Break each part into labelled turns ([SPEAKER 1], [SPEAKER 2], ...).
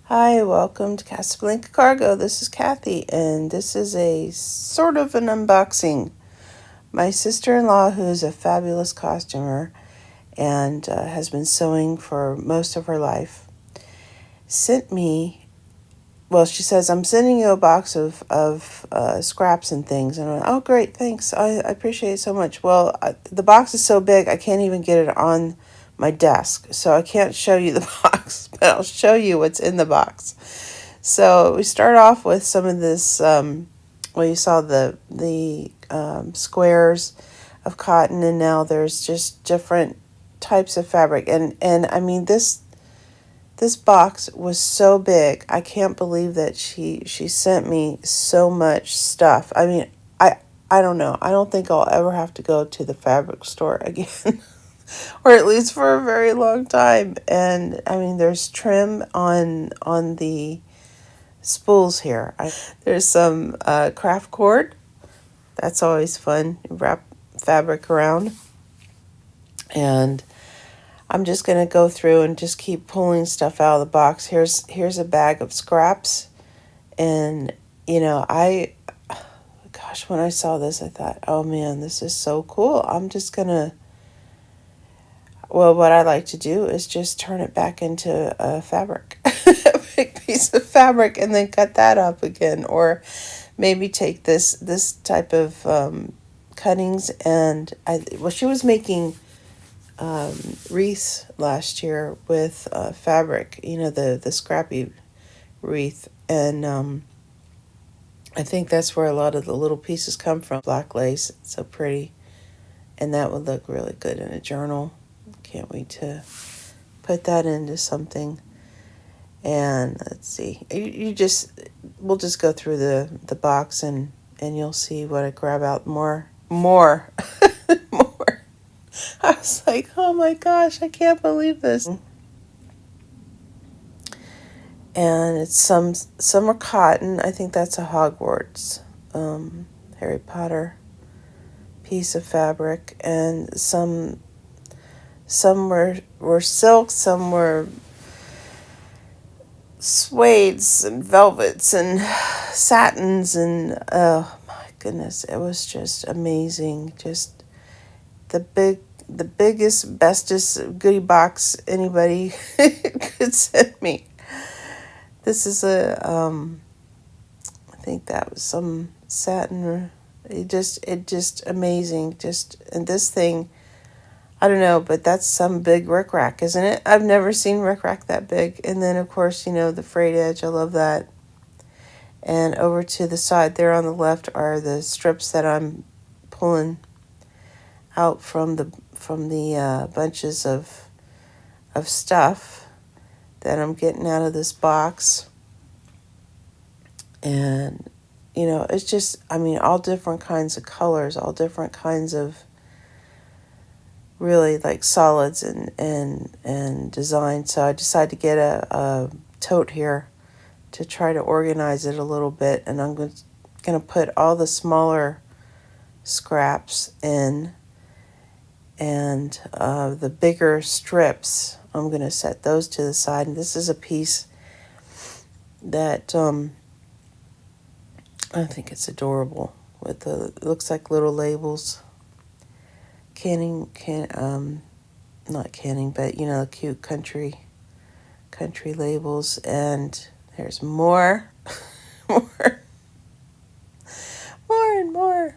[SPEAKER 1] Hi, welcome to Casablanca Cargo. This is Kathy, and this is a sort of an unboxing. My sister-in-law, who is a fabulous costumer and has been sewing for most of her life, sent me. Well, she says, I'm sending you a box of scraps and things. And I went, oh, great, thanks. I appreciate it so much. Well, the box is so big, I can't even get it on my desk. So I can't show you the box, but I'll show you what's in the box. So we start off with some of this. Well, you saw the squares of cotton, and now there's just different types of fabric. And I mean this box was so big. I can't believe that she sent me so much stuff. I mean, I don't know. I don't think I'll ever have to go to the fabric store again. Or at least for a very long time. And I mean, there's trim on the spools here. There's some craft cord. That's always fun. You wrap fabric around. And I'm just going to go through and just keep pulling stuff out of the box. Here's a bag of scraps. And, gosh, when I saw this, I thought, oh man, this is so cool. I'm just going to, well, what I like to do is just turn it back into a fabric, a big piece of fabric, and then cut that up again. Or maybe take this type of cuttings and she was making wreaths last year with fabric, the scrappy wreath, and I think that's where a lot of the little pieces come from. Black lace, it's so pretty, and that would look really good in a journal. Can't wait to put that into something. And let's see, we'll just go through the box and you'll see what I grab out more more. I was like, oh my gosh, I can't believe this. And it's some are cotton. I think that's a Hogwarts Harry Potter piece of fabric, and some were silk, some were suedes and velvets and satins, and oh my goodness, it was just amazing. Just the biggest, bestest goodie box anybody could send me. This is I think that was some satin. It just amazing. And this thing, I don't know, but that's some big rickrack, isn't it? I've never seen rickrack that big. And then, of course, the frayed edge. I love that. And over to the side there on the left are the strips that I'm pulling out from the bunches of stuff that I'm getting out of this box. And, it's just, I mean, all different kinds of colors, all different kinds of really like solids and design. So I decided to get a tote here to try to organize it a little bit. And I'm going to put all the smaller scraps in, and the bigger strips, I'm going to set those to the side. And this is a piece that I think it's adorable with it looks like little labels. Not canning, but cute country labels. And there's more, more, more and more.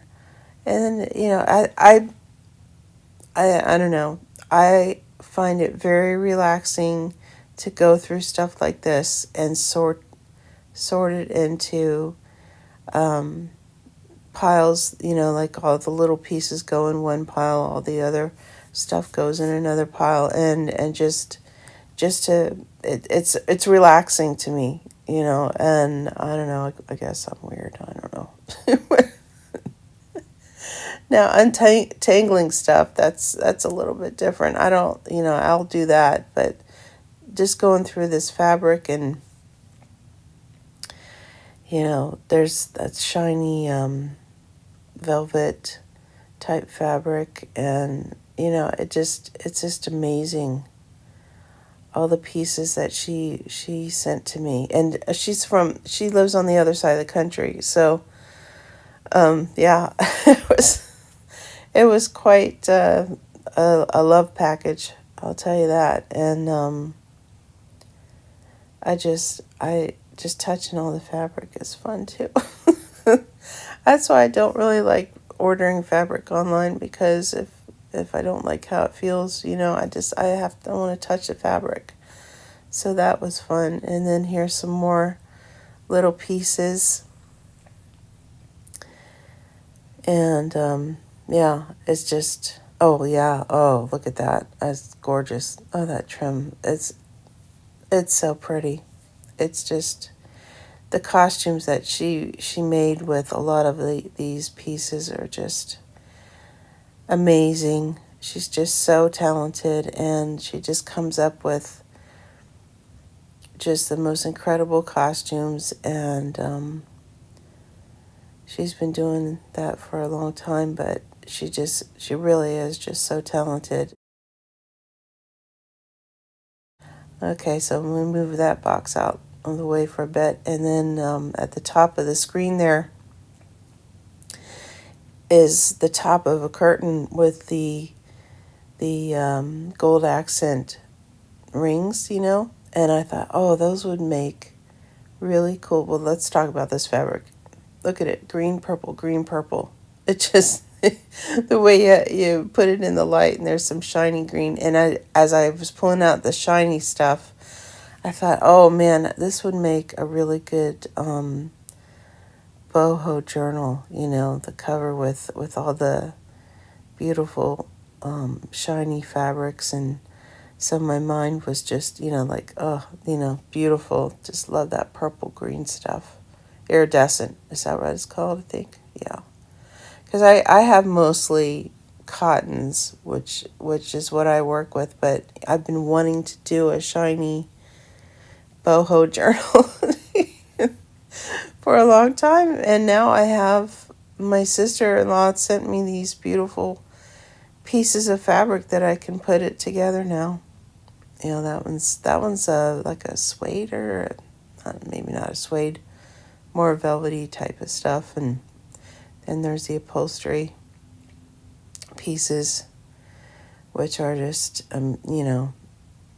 [SPEAKER 1] And I don't know. I find it very relaxing to go through stuff like this and sort it into piles, like all the little pieces go in one pile, all the other stuff goes in another pile, and just to it's relaxing to me, and I don't know, I guess I'm weird, I don't know. Now untangling stuff, that's a little bit different. I don't, I'll do that, but just going through this fabric, and there's that shiny velvet type fabric, and it's just amazing. all the pieces that she sent to me. And she lives on the other side of the country. So, yeah, it was quite a love package, I'll tell you that. And I just touching all the fabric is fun too. That's why I don't really like ordering fabric online, because if I don't like how it feels, I want to touch the fabric. So that was fun. And then here's some more little pieces. And yeah, it's just, oh yeah, oh, look at that. That's gorgeous. Oh, that trim. It's so pretty. It's just the costumes that she made with a lot of these pieces are just amazing. She's just so talented, and she just comes up with just the most incredible costumes. And she's been doing that for a long time, but she really is just so talented. Okay, so I'm going to move that box out of the way for a bit. And then at the top of the screen there is the top of a curtain with the gold accent rings, And I thought, oh, those would make really cool. Well, let's talk about this fabric. Look at it, green, purple, green, purple. It just, the way you put it in the light, and there's some shiny green. And as I was pulling out the shiny stuff, I thought, oh man, this would make a really good boho journal, the cover with all the beautiful shiny fabrics. And so my mind was just, like, oh, beautiful. Just love that purple green stuff. Iridescent, is that what it's called, I think? Yeah. Because I have mostly cottons, which is what I work with, but I've been wanting to do a shiny boho journal for a long time, and now I have my sister-in-law sent me these beautiful pieces of fabric that I can put it together now. That one's like a suede, or maybe not a suede, more velvety type of stuff. And then there's the upholstery pieces, which are just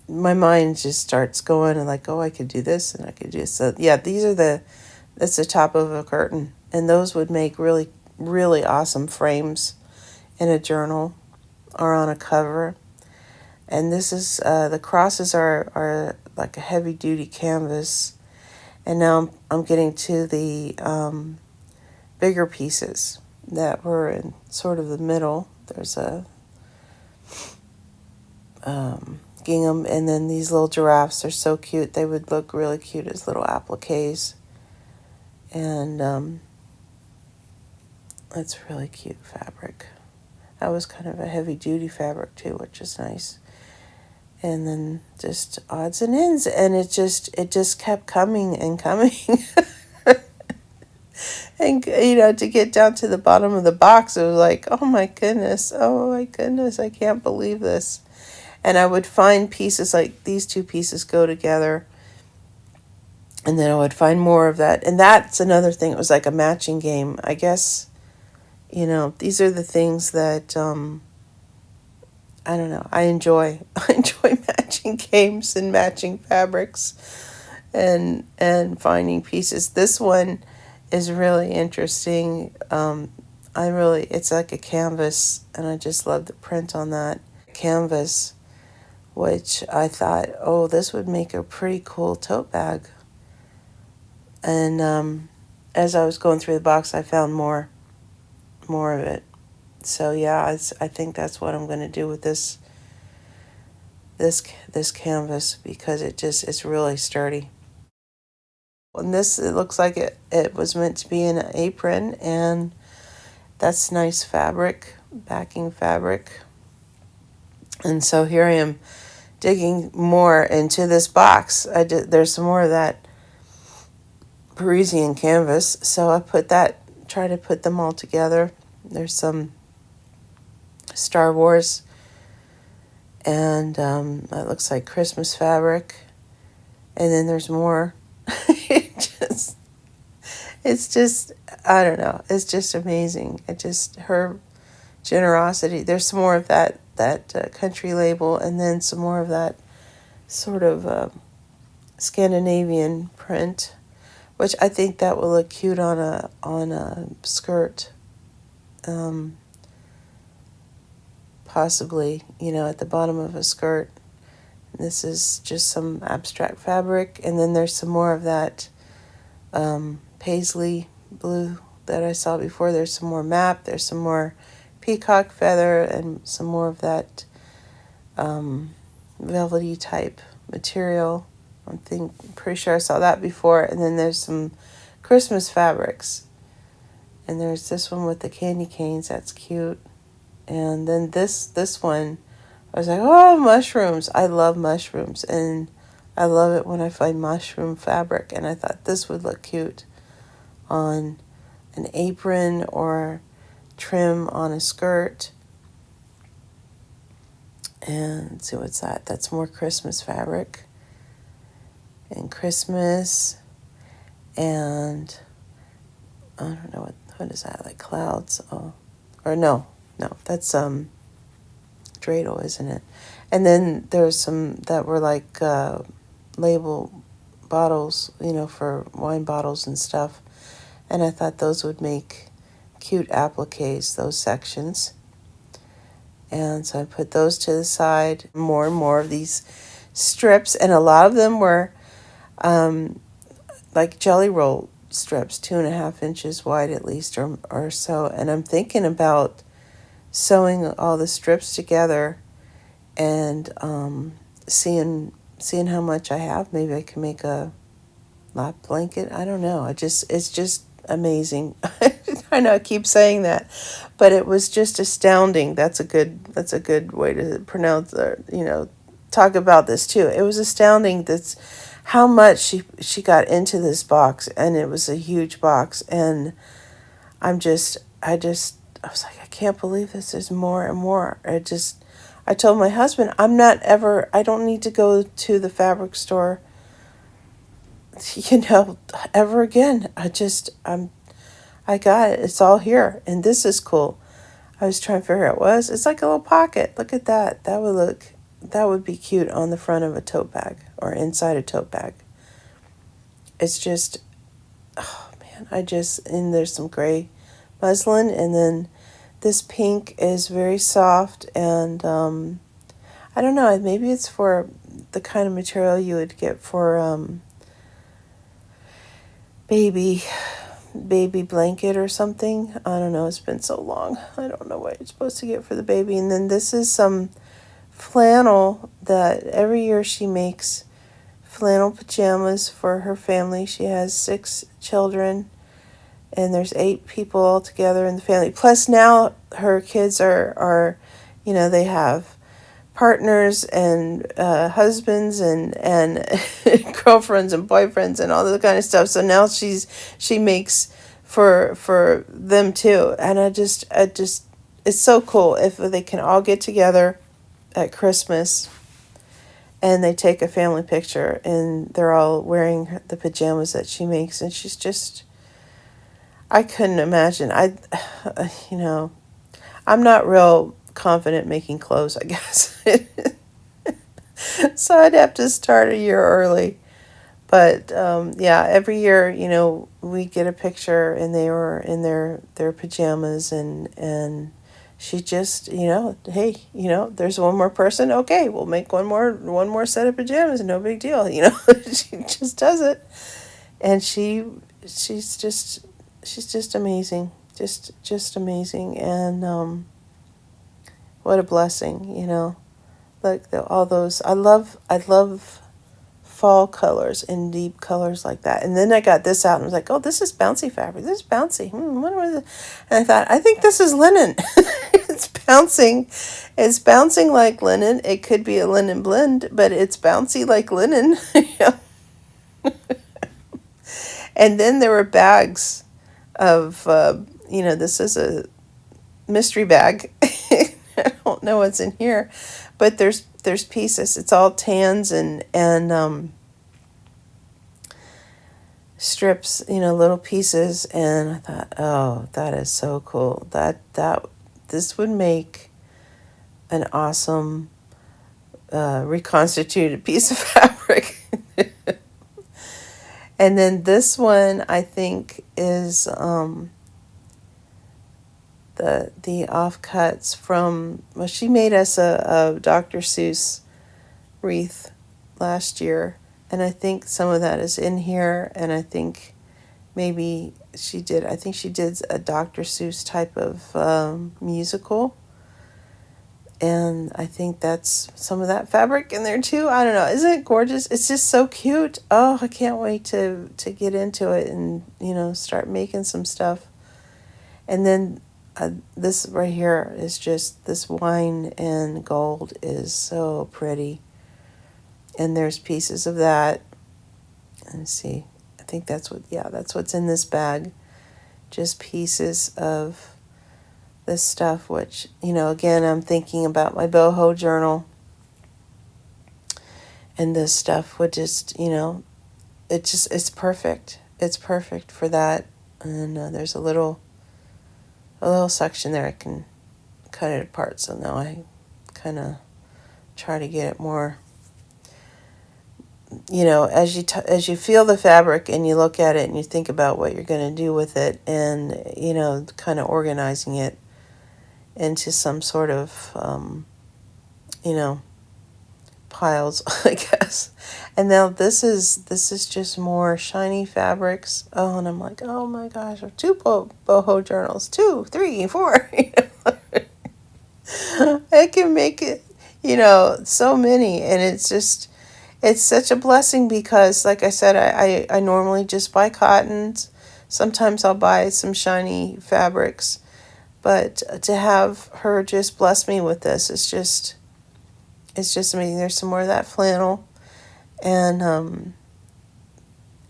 [SPEAKER 1] my mind just starts going, and like, oh, I could do this and I could do this. So yeah, that's the top of a curtain, and those would make really, really awesome frames in a journal or on a cover. And this is the crosses are like a heavy duty canvas. And now I'm getting to the bigger pieces that were in sort of the middle. There's a gingham, and then these little giraffes are so cute. They would look really cute as little appliques. And that's really cute fabric. That was kind of a heavy duty fabric too, which is nice. And then just odds and ends, and it just kept coming and coming. And to get down to the bottom of the box, it was like, oh my goodness, I can't believe this. And I would find pieces like these two pieces go together, and then I would find more of that. And that's another thing. It was like a matching game, I guess. These are the things that I don't know. I enjoy matching games and matching fabrics, and finding pieces. This one is really interesting. It's like a canvas, and I just love the print on that canvas, which I thought, oh, this would make a pretty cool tote bag. And as I was going through the box, I found more of it. So yeah, I think that's what I'm going to do with this canvas, because it's really sturdy. And this, it looks like it was meant to be an apron, and that's nice fabric, backing fabric. And so here I am digging more into this box. There's some more of that Parisian canvas, so I try to put them all together. There's some Star Wars, And it looks like Christmas fabric. And then there's more. Just, it's just, I don't know. It's just amazing. Her generosity. There's some more of that country label, and then some more of that sort of Scandinavian print, which I think that will look cute on a skirt. Possibly, at the bottom of a skirt. This is just some abstract fabric, and then there's some more of that paisley blue that I saw before. There's some more map. There's some more peacock feather, and some more of that velvety type material. Pretty sure I saw that before. And then there's some Christmas fabrics, and there's this one with the candy canes. That's cute. And then this one, I was like, oh, mushrooms. I love mushrooms, and I love it when I find mushroom fabric. And I thought this would look cute on an apron or trim on a skirt. And see, what's that? That's more Christmas fabric. And Christmas, and I don't know, what is that, like clouds? Oh, or no, that's dreidel, isn't it? And then there's some that were like label bottles, for wine bottles and stuff. And I thought those would make cute appliques, those sections. And so I put those to the side. More and more of these strips, and a lot of them were like jelly roll strips, 2.5 inches wide at least, or so. And I'm thinking about sewing all the strips together and seeing how much I have. Maybe I can make a lap blanket. I don't know. It's just amazing. I know I keep saying that, but it was just astounding. That's a good way to pronounce talk about this too. It was astounding that's how much she got into this box, and it was a huge box. And I was like, I can't believe this. There's more and more. I told my husband, I don't need to go to the fabric store, ever again. I got it. It's all here. And this is cool. I was trying to figure out what it's like a little pocket. Look at that. That would be cute on the front of a tote bag or inside a tote bag. It's just, oh man, and there's some gray muslin, and then this pink is very soft, and I don't know, maybe it's for the kind of material you would get for baby blanket or something. I don't know, it's been so long. I don't know what you're supposed to get for the baby. And then this is some flannel that every year she makes flannel pajamas for her family. She has 6 children, and there's 8 people all together in the family. Plus now her kids are they have partners and husbands and girlfriends and boyfriends and all that kind of stuff. So now she makes for them too. And I just it's so cool if they can all get together at Christmas and they take a family picture and they're all wearing the pajamas that she makes. And she's just, I couldn't imagine. I'm not real confident making clothes, I guess. So I'd have to start a year early. But every year, we get a picture and they were in their pajamas, and she just, hey, there's one more person. Okay, we'll make one more set of pajamas. No big deal. She just does it. And she's just amazing. Just amazing. And what a blessing, like all those, I love fall colors and deep colors like that. And then I got this out and was like, oh, this is bouncy fabric. This is bouncy. What was it? And I thought, I think this is linen. It's bouncing. It's bouncing like linen. It could be a linen blend, but it's bouncy like linen. And then there were bags of, this is a mystery bag. I don't know what's in here, but there's there's pieces. It's all tans and strips, little pieces. And I thought, oh, that is so cool. This would make an awesome reconstituted piece of fabric. And then this one, I think, is the offcuts from, well, she made us a Dr. Seuss wreath last year, and I think some of that is in here, and I think maybe she did a Dr. Seuss type of musical, and I think that's some of that fabric in there too. I don't know. Isn't it gorgeous? It's just so cute. Oh, I can't wait to get into it and, start making some stuff. And then this right here is just, this wine and gold is so pretty. And there's pieces of that. Let's see. I think that's what's in this bag. Just pieces of this stuff, which, again, I'm thinking about my boho journal. And this stuff would just, it's perfect. It's perfect for that. And there's a little section there. I can cut it apart. So now I kind of try to get it more, as you feel the fabric and you look at it and you think about what you're going to do with it, and, kind of organizing it into some sort of, piles, I guess. And now this is just more shiny fabrics. Oh, and I'm like, oh my gosh, I have two boho journals, 2, 3, 4. I can make it, so many, and it's such a blessing because, like I said, I normally just buy cottons. Sometimes I'll buy some shiny fabrics, but to have her just bless me with this, it's just amazing. There's some more of that flannel, and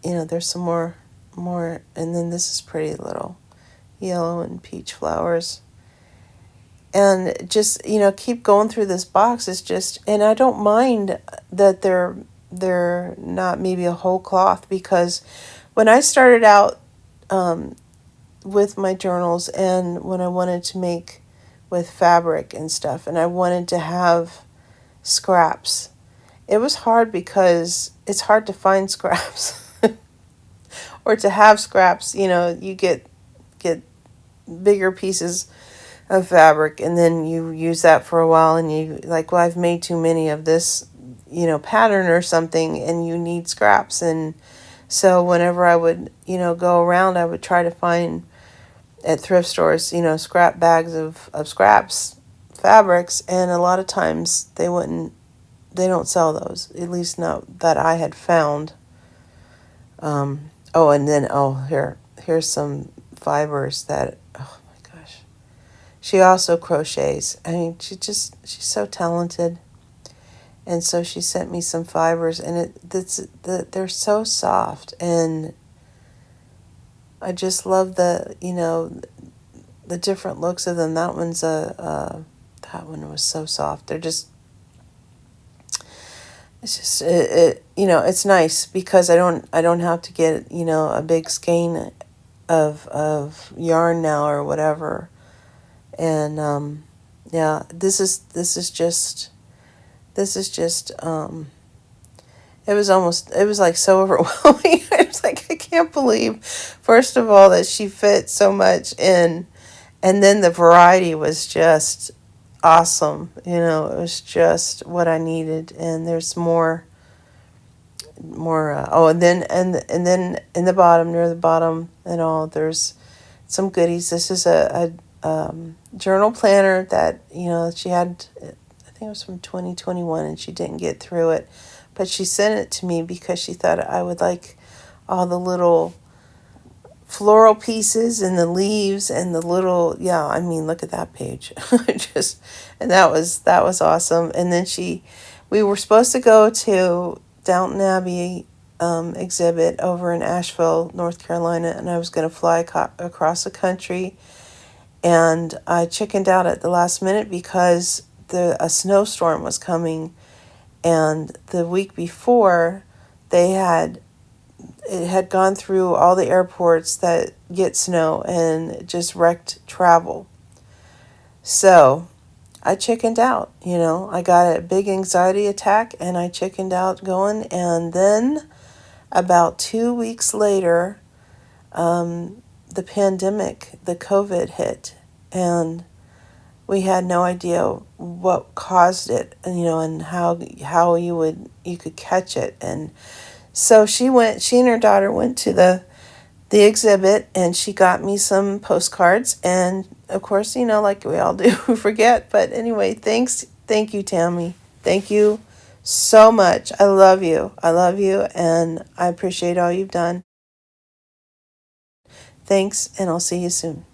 [SPEAKER 1] there's some more, and then this is pretty little yellow and peach flowers. And just, keep going through this box. It's just, and I don't mind that they're not maybe a whole cloth, because when I started out with my journals, and when I wanted to make with fabric and stuff, and I wanted to have scraps, it was hard because it's hard to find scraps or to have scraps. You get bigger pieces of fabric, and then you use that for a while, and you like, well, I've made too many of this, pattern or something, and you need scraps. And so whenever I would, go around, I would try to find at thrift stores, scrap bags of scraps, fabrics, and a lot of times they don't sell those, at least not that I had found. And then, here's some fibers that, oh my gosh. She also crochets. I mean, she's so talented. And so she sent me some fibers, and they're so soft, and I just love the different looks of them. That one was so soft. It's nice because I don't have to get, a big skein of yarn now or whatever. And this is just it was like so overwhelming. I was like, I can't believe, first of all, that she fit so much in, and then the variety was just awesome. It was just what I needed. And there's more. And then in the bottom, near the bottom and all, there's some goodies. This is a journal planner that she had. I think it was from 2021, and she didn't get through it, but she sent it to me because she thought I would like all the little floral pieces and the leaves and the little, look at that page. And that was awesome. And then we were supposed to go to Downton Abbey exhibit over in Asheville, North Carolina, and I was going to fly across the country, and I chickened out at the last minute because a snowstorm was coming And the week before, it had gone through all the airports that get snow and it just wrecked travel. So I chickened out, I got a big anxiety attack and I chickened out going. And then about 2 weeks later, the pandemic, the COVID hit, and we had no idea what caused it, and how you could catch it. And so she and her daughter went to the exhibit, and she got me some postcards. And of course, like we all do, we forget. But anyway, thank you, Tammy. Thank you so much. I love you. I love you, and I appreciate all you've done. Thanks, and I'll see you soon.